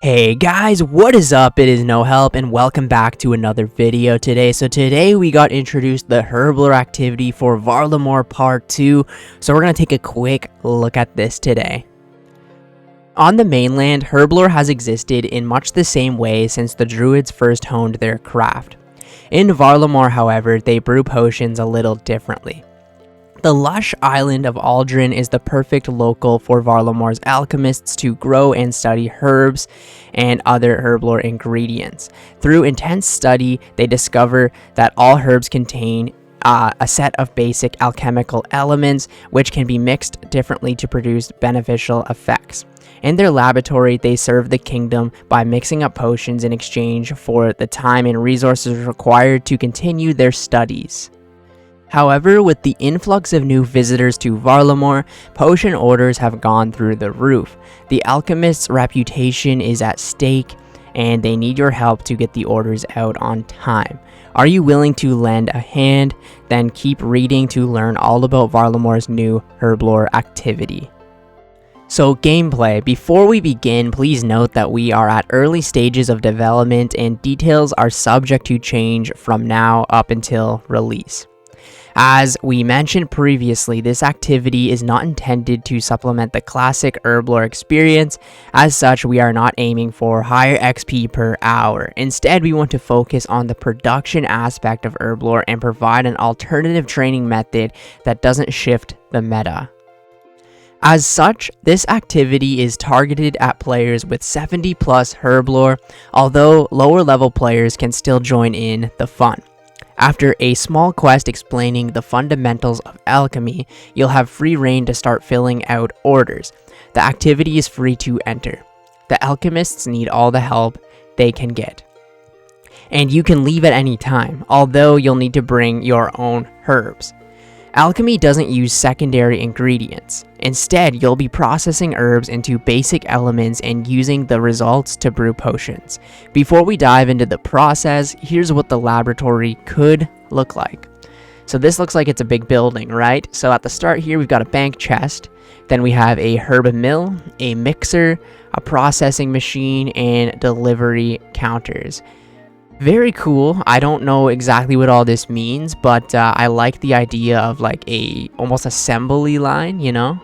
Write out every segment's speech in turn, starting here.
Hey guys, what is up? It is No Help and welcome back to another video today. So today we got introduced the Herblore activity for Varlamore Part 2. So we're going to take a quick look at this today. On the mainland, Herblore has existed in much the same way since the Druids first honed their craft. In Varlamore, however, they brew potions a little differently. The lush island of Aldrin is the perfect local for Varlamore's alchemists to grow and study herbs and other Herblore ingredients. Through intense study, they discover that all herbs contain a set of basic alchemical elements which can be mixed differently to produce beneficial effects. In their laboratory, they serve the kingdom by mixing up potions in exchange for the time and resources required to continue their studies. However, with the influx of new visitors to Varlamore, potion orders have gone through the roof. The alchemist's reputation is at stake, and they need your help to get the orders out on time. Are you willing to lend a hand? Then keep reading to learn all about Varlamore's new Herblore activity. So gameplay. Before we begin, please note that we are at early stages of development and details are subject to change from now up until release. As we mentioned previously, this activity is not intended to supplement the classic Herblore experience. As such, we are not aiming for higher XP per hour. Instead, we want to focus on the production aspect of Herblore and provide an alternative training method that doesn't shift the meta. As such, this activity is targeted at players with 70 plus Herblore, although lower level players can still join in the fun. After a small quest explaining the fundamentals of alchemy, you'll have free reign to start filling out orders. The activity is free to enter. The alchemists need all the help they can get. And you can leave at any time, although you'll need to bring your own herbs. Alchemy doesn't use secondary ingredients. Instead, you'll be processing herbs into basic elements and using the results to brew potions. Before we dive into the process, here's what the laboratory could look like. So this looks like it's a big building, right? So at the start here, we've got a bank chest. Then we have a herb mill, a mixer, a processing machine, and delivery counters. Very cool. I don't know exactly what all this means, but I like the idea of like a almost assembly line, you know?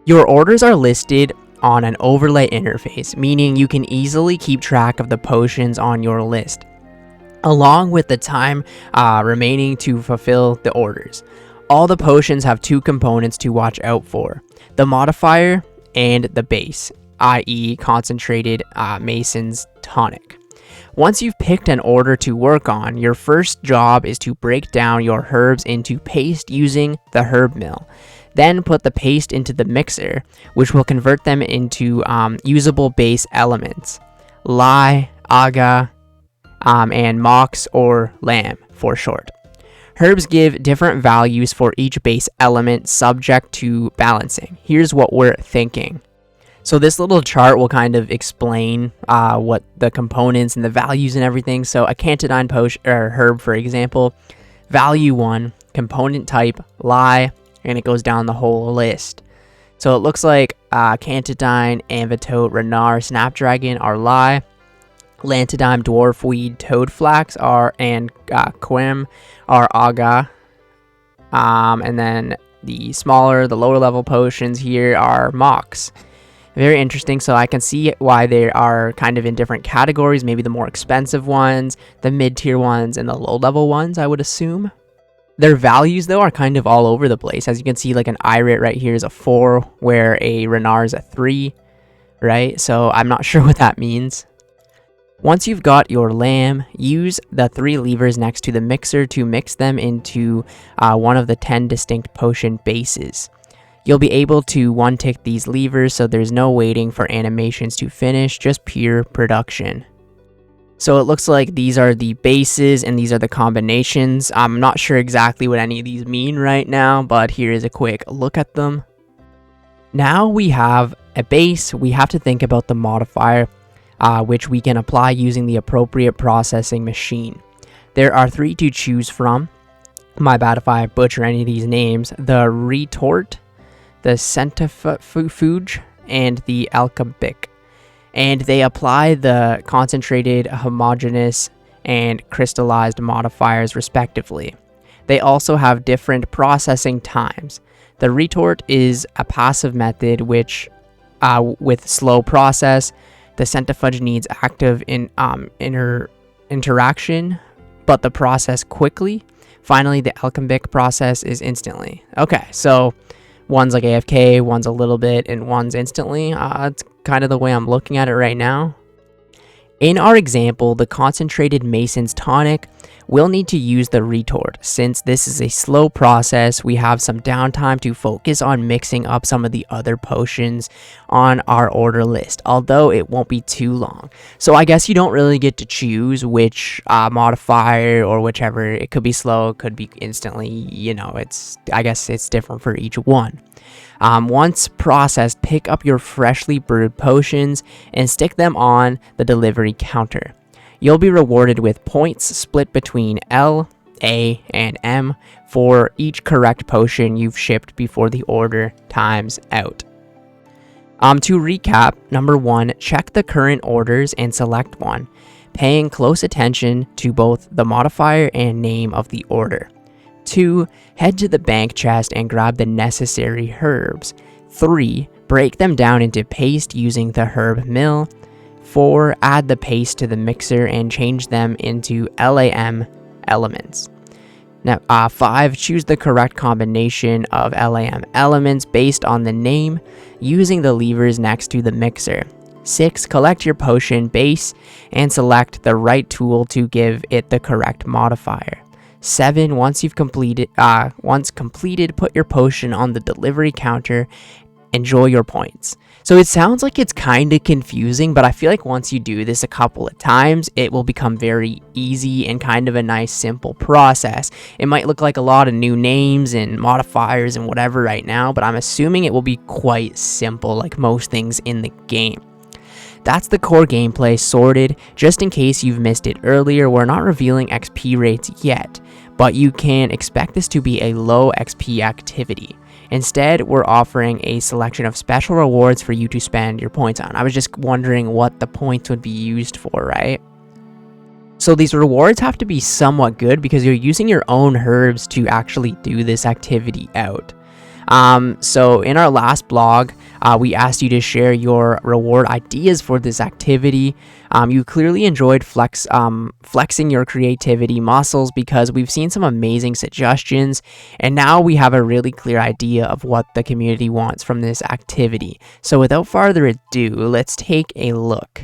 Your orders are listed on an overlay interface, meaning you can easily keep track of the potions on your list, along with the time remaining to fulfill the orders. All the potions have two components to watch out for: the modifier and the base, i.e. concentrated Mason's tonic. Once you've picked an order to work on, your first job is to break down your herbs into paste using the herb mill. Then put the paste into the mixer, which will convert them into usable base elements: lye, aga, and mox or lamb for short. Herbs give different values for each base element subject to balancing. Here's what we're thinking. So this little chart will kind of explain what the components and the values and everything. So a cantidine potion or herb, for example, value 1, component type lye, and it goes down the whole list. So it looks like cantidine, amvitote, renar, snapdragon are lye, lantidine, dwarfweed, toadflax are, and quem are aga, and then the lower level potions here are mox. Very interesting. So I can see why they are kind of in different categories, maybe the more expensive ones, the mid-tier ones, and the low-level ones, I would assume. Their values, though, are kind of all over the place. As you can see, like an Irate right here is a 4, where a Renar is a 3, right? So I'm not sure what that means. Once you've got your lamb, use the 3 levers next to the mixer to mix them into one of the 10 distinct potion bases. You'll be able to one-tick these levers, so there's no waiting for animations to finish, just pure production. So it looks like these are the bases and these are the combinations. I'm not sure exactly what any of these mean right now, but here is a quick look at them. Now we have a base. We have to think about the modifier, which we can apply using the appropriate processing machine. There are 3 to choose from. My bad if I butcher any of these names. The retort, the centrifuge, and the alchemic. and they apply the concentrated, homogeneous, and crystallized modifiers respectively. They also have different processing times. The retort is a passive method which, with slow process, the centrifuge needs active interaction, but the process quickly. Finally, the alchemic process is instantly. Okay, so one's like AFK, one's a little bit, and one's instantly. It's kind of the way I'm looking at it right now. In our example, the concentrated Mason's tonic will need to use the retort. Since this is a slow process, we have some downtime to focus on mixing up some of the other potions on our order list, although it won't be too long. So I guess you don't really get to choose which modifier or whichever. It could be slow, it could be instantly, you know, I guess it's different for each one. Once processed, pick up your freshly brewed potions and stick them on the delivery counter. You'll be rewarded with points split between L, A, and M for each correct potion you've shipped before the order times out. To recap, number 1, check the current orders and select one, paying close attention to both the modifier and name of the order. 2, head to the bank chest and grab the necessary herbs. 3, break them down into paste using the herb mill. 4, add the paste to the mixer and change them into LAM elements. Now, 5, choose the correct combination of LAM elements based on the name using the levers next to the mixer. 6, collect your potion base and select the right tool to give it the correct modifier. 7, once completed, put your potion on the delivery counter. Enjoy your points. So it sounds like it's kind of confusing, but I feel like once you do this a couple of times, it will become very easy and kind of a nice simple process. It might look like a lot of new names and modifiers and whatever right now, but I'm assuming it will be quite simple like most things in the game. That's the core gameplay sorted. Just in case you've missed it earlier, we're not revealing XP rates yet, but you can expect this to be a low XP activity. Instead, we're offering a selection of special rewards for you to spend your points on. I was just wondering what the points would be used for, right? So these rewards have to be somewhat good because you're using your own herbs to actually do this activity out. So in our last blog, we asked you to share your reward ideas for this activity. You clearly enjoyed flexing your creativity muscles because we've seen some amazing suggestions, and now we have a really clear idea of what the community wants from this activity. So without further ado, let's take a look.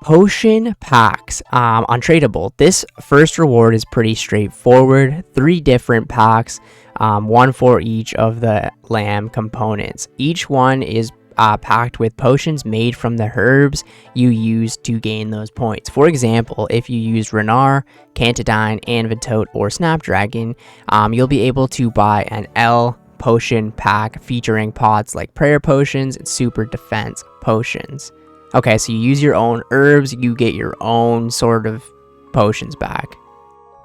Potion packs, untradeable. This first reward is pretty straightforward. 3 different packs, one for each of the lamb components. Each one is packed with potions made from the herbs you use to gain those points. For example, if you use Renar, Cantadine, Anvitote, or Snapdragon, you'll be able to buy an L potion pack featuring pods like prayer potions and super defense potions. Okay, so you use your own herbs, you get your own sort of potions back.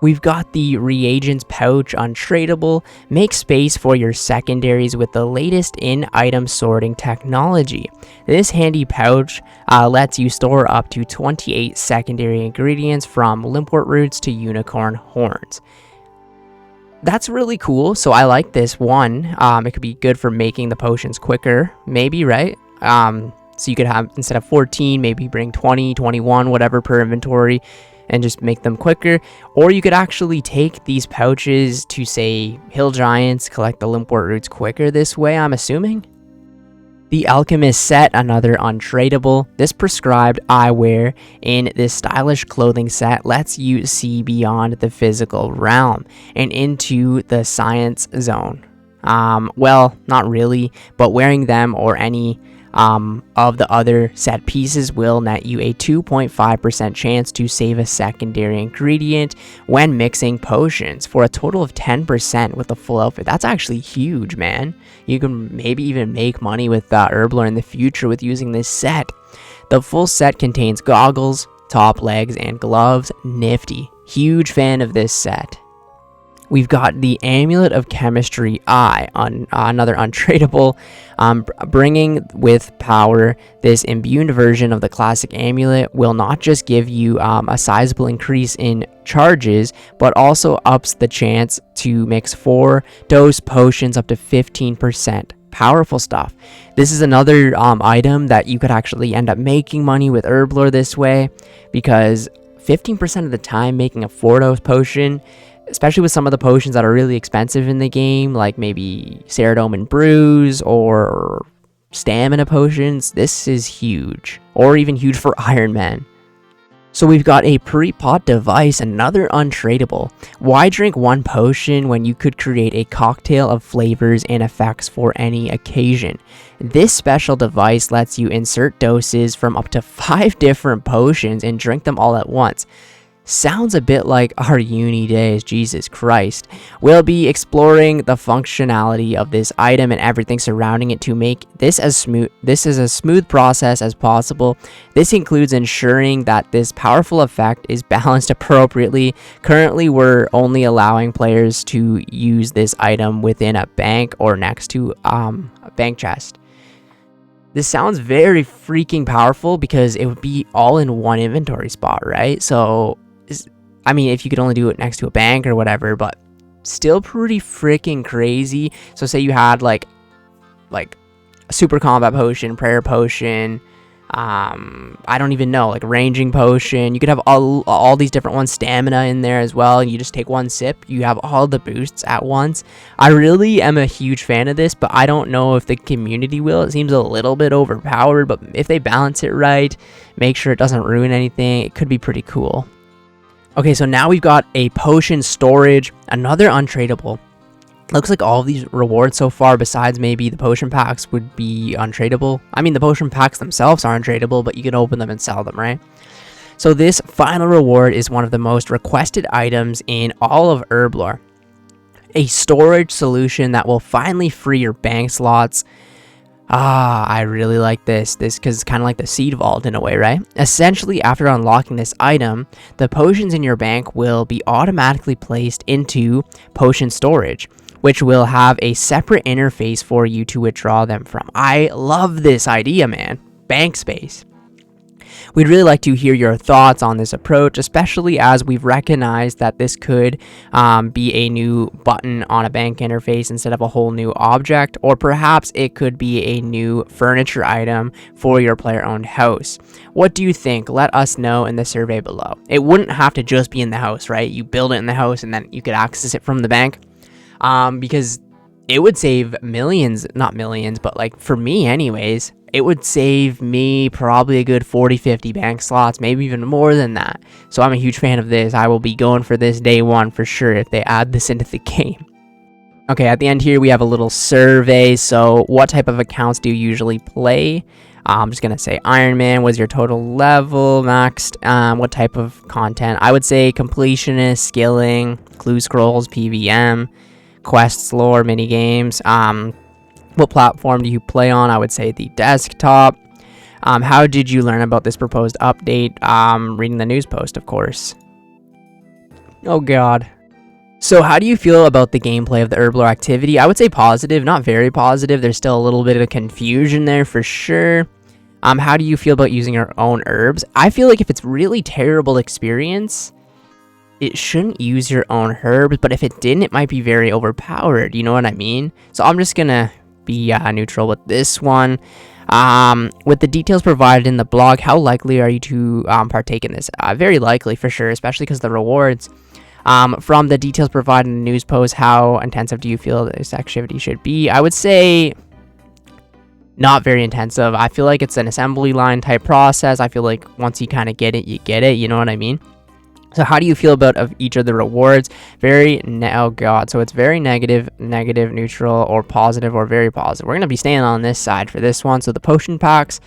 We've got the reagents pouch, untradeable. Make space for your secondaries with the latest in item sorting technology. This handy pouch lets you store up to 28 secondary ingredients from limpwort roots to unicorn horns. That's really cool, so I like this one. It could be good for making the potions quicker, maybe, right? So you could have, instead of 14, maybe bring 20, 21, whatever per inventory, and just make them quicker. Or you could actually take these pouches to, say, hill giants, collect the limpwort roots quicker this way, I'm assuming. The Alchemist set, another untradeable. This prescribed eyewear in this stylish clothing set lets you see beyond the physical realm and into the science zone. Well, not really, but wearing them or any of the other set pieces will net you a 2.5% chance to save a secondary ingredient when mixing potions for a total of 10% with the full outfit. That's actually huge, man. You can maybe even make money with Herblore in the future with using this set. The full set contains goggles, top legs, and gloves. Nifty. Huge fan of this set. We've got the Amulet of Chemistry I, on another untradeable, bringing with power. This imbued version of the classic amulet will not just give you a sizable increase in charges, but also ups the chance to mix 4 dose potions up to 15%. Powerful stuff. This is another item that you could actually end up making money with Herblore this way, because 15% of the time making a 4-dose potion, especially with some of the potions that are really expensive in the game, like maybe Ceridome and Brews or stamina potions, this is huge, or even huge for Ironman. So we've got a pre-pot device, another untradeable. Why drink one potion when you could create a cocktail of flavors and effects for any occasion? This special device lets you insert doses from up to 5 different potions and drink them all at once. Sounds a bit like our uni days, Jesus Christ. We'll be exploring the functionality of this item and everything surrounding it to make this as smooth process as possible. This includes ensuring that this powerful effect is balanced appropriately. Currently, we're only allowing players to use this item within a bank or next to a bank chest. This sounds very freaking powerful because it would be all in one inventory spot, right? So I mean, if you could only do it next to a bank or whatever, but still pretty freaking crazy. So say you had like a super combat potion, prayer potion, I don't even know, like ranging potion. You could have all these different ones, stamina in there as well, and you just take one sip, you have all the boosts at once. I really am a huge fan of this, but I don't know if the community will. It seems a little bit overpowered, but if they balance it right, make sure it doesn't ruin anything, it could be pretty cool. Okay, so now we've got a potion storage, another untradeable. Looks like all of these rewards so far, besides maybe the potion packs, would be untradeable. I mean, the potion packs themselves are untradeable, but you can open them and sell them, right? So this final reward is one of the most requested items in all of Herblore. A storage solution that will finally free your bank slots. I really like this because it's kind of like the seed vault in a way, right? Essentially, after unlocking this item, the potions in your bank will be automatically placed into potion storage, which will have a separate interface for you to withdraw them from. I love this idea, man. Bank space. We'd really like to hear your thoughts on this approach, especially as we've recognized that this could be a new button on a bank interface instead of a whole new object, or perhaps it could be a new furniture item for your player-owned house. What do you think? Let us know in the survey below. It wouldn't have to just be in the house, right? You build it in the house and then you could access it from the bank, because it would save millions, not millions, but like for me anyways, it would save me probably a good 40-50 bank slots, maybe even more than that. So I'm a huge fan of this. I will be going for this day one for sure if they add this into the game. Okay, at the end here we have a little survey. So what type of accounts do you usually play? I'm just going to say Ironman. Was your total level maxed? What type of content? I would say completionist, skilling, clue scrolls, PVM, quests, lore, mini games. What platform do you play on? I would say the desktop. How did you learn about this proposed update? Reading the news post, of course. Oh god. So how do you feel about the gameplay of the Herblore activity? I would say positive, not very positive. There's still a little bit of confusion there for sure. How do you feel about using your own herbs? I feel like if it's really terrible experience, it shouldn't use your own herbs, but if it didn't, it might be very overpowered, you know what I mean? So I'm just gonna be neutral with this one. With the details provided in the blog, how likely are you to partake in this? Very likely for sure, especially because the rewards. From the details provided in the news post, how intensive do you feel this activity should be? I would say not very intensive. I feel like it's an assembly line type process. I feel like once you kind of get it, you get it, you know what I mean? So how do you feel about each of the rewards? Oh god, so it's very negative, neutral, or positive, or very positive. We're going to be staying on this side for this one. So the potion packs,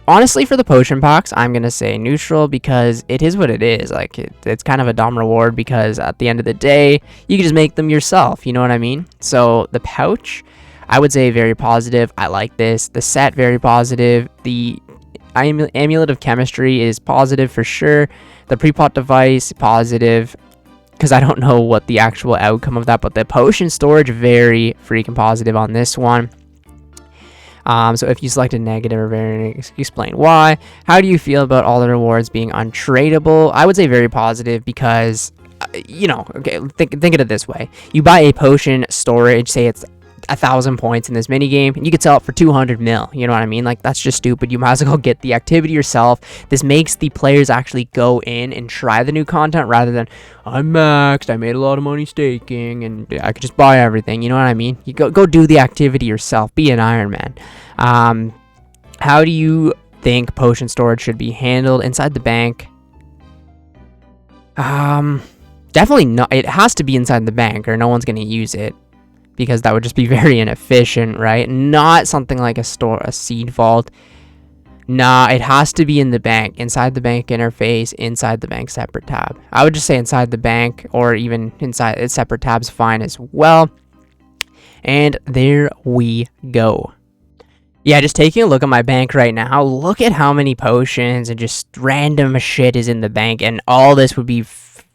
honestly for the potion packs, I'm going to say neutral because it is what it is. Like it's kind of a dumb reward because at the end of the day, you can just make them yourself, you know what I mean? So the pouch, I would say very positive. I like this. The set, very positive. The Amulet of Chemistry is positive for sure. The pre-pot device, positive. because I don't know what the actual outcome of that, but the potion storage, very freaking positive on this one. So if you selected negative or very, explain why. How do you feel about all the rewards being untradeable? I would say very positive because, you know, okay, think of it this way. You buy a potion storage, say it's 1,000 points in this mini game, and you could sell it for 200 mil. You know what I mean? Like, that's just stupid. You might as well get the activity yourself. This makes the players actually go in and try the new content rather than, I'm maxed, I made a lot of money staking, and I could just buy everything. You know what I mean? You go do the activity yourself. Be an Iron Man. How do you think potion storage should be handled inside the bank? Definitely not. It has to be inside the bank, or no one's going to use it, because that would just be very inefficient, right? Not something like a seed vault. Nah, it has to be in the bank, inside the bank interface, inside the bank separate tab. I would just say inside the bank, or even inside its separate tabs, fine as well. And there we go. Yeah, just taking a look at my bank right now, look at how many potions and just random shit is in the bank, and all this would be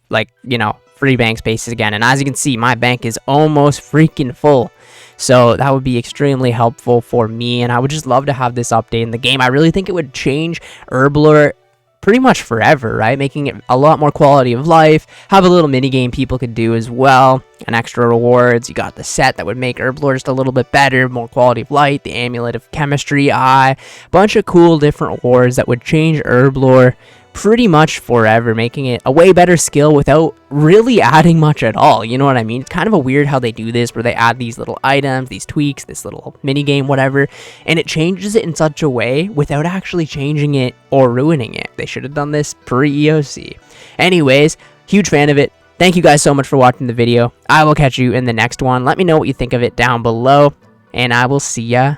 like, you know, free bank spaces again. And as you can see, my bank is almost freaking full, so that would be extremely helpful for me, and I would just love to have this update in the game. I really think it would change Herblore pretty much forever, right? Making it a lot more quality of life, have a little mini game people could do as well, and extra rewards. You got the set that would make Herblore just a little bit better, more quality of light, the amulet of chemistry eye, bunch of cool different rewards that would change Herblore pretty much forever, making it a way better skill without really adding much at all. You know what I mean? It's kind of a weird how they do this, where they add these little items, these tweaks, this little mini game, whatever, and it changes it in such a way without actually changing it or ruining it. They should have done this pre-EOC. Anyways, huge fan of it. Thank you guys so much for watching the video. I will catch you in the next one. Let me know what you think of it down below, and I will see ya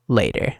later.